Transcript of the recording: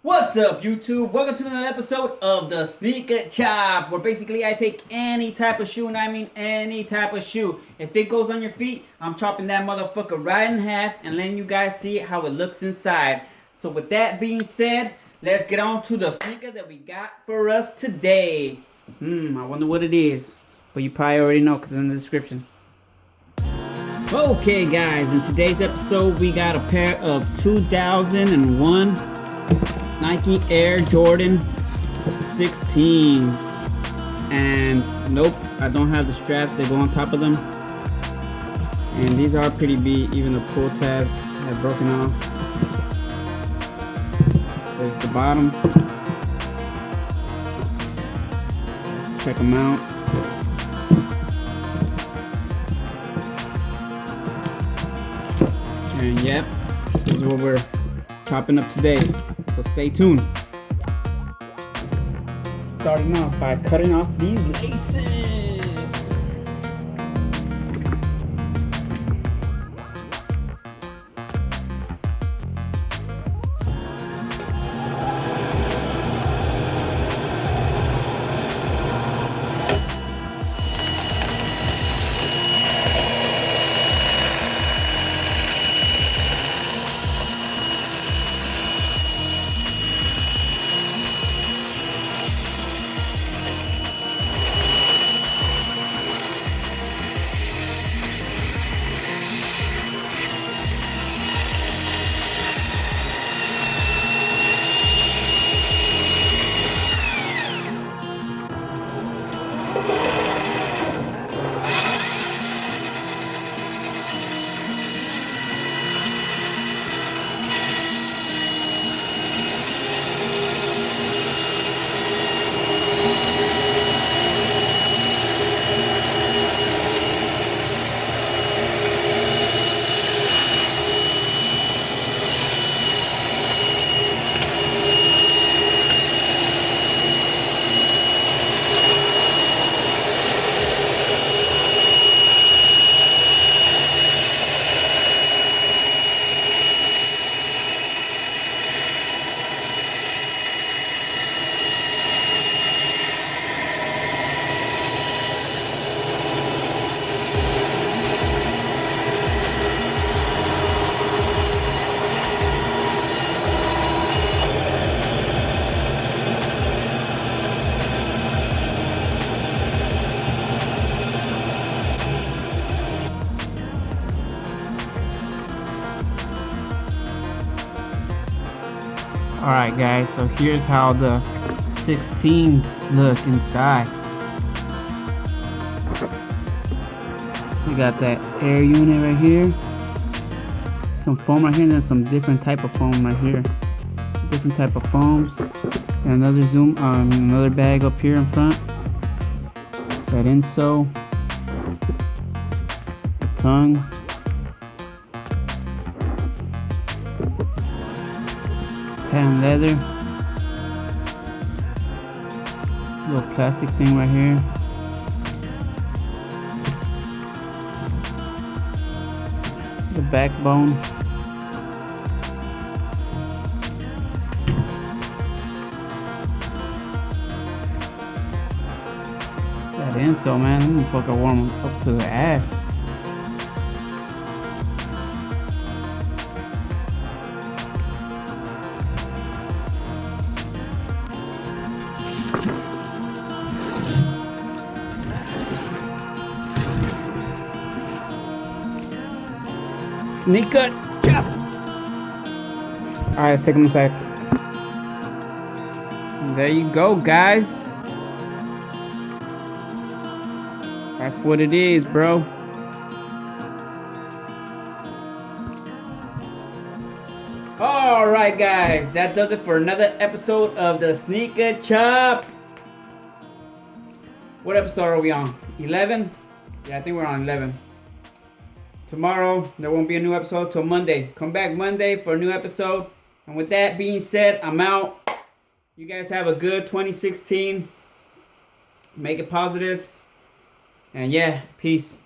What's up, YouTube? Welcome to another episode of the Sneaker Chop, where basically I take any type of shoe, and I mean any type of shoe. If it goes on your feet, I'm chopping that motherfucker right in half and letting you guys see how it looks inside. So with that being said, let's get on to the sneaker that we got for us today. I wonder what it is, but you probably already know because it's in the description. Okay, guys, in today's episode, we got a pair of 2001 Nike Air Jordan 16s, and nope, I don't have the straps that go on top of them, and these are pretty beat. Even the pull tabs have broken off. There's the bottoms. Let's check them out. And yep, this is what we're chopping up today. So stay tuned. Starting off by cutting off these laces. Alright guys, so here's how the 16s look inside. We got that air unit right here, some foam right here, and then some different type of foam right here. Different type of foams. And another zoom on another bag up here in front. That insole. The tongue. Patent leather, little plastic thing right here, the backbone, that insole, man, I'm gonna fucking warm up to the ass. Sneaker Chop. Alright, let's take them inside. There you go, guys. That's what it is, bro. Alright, guys. That does it for another episode of the Sneaker Chop. What episode are we on? 11? Yeah, I think we're on 11. Tomorrow, there won't be a new episode till Monday. Come back Monday for a new episode. And with that being said, I'm out. You guys have a good 2016. Make it positive. And yeah, peace.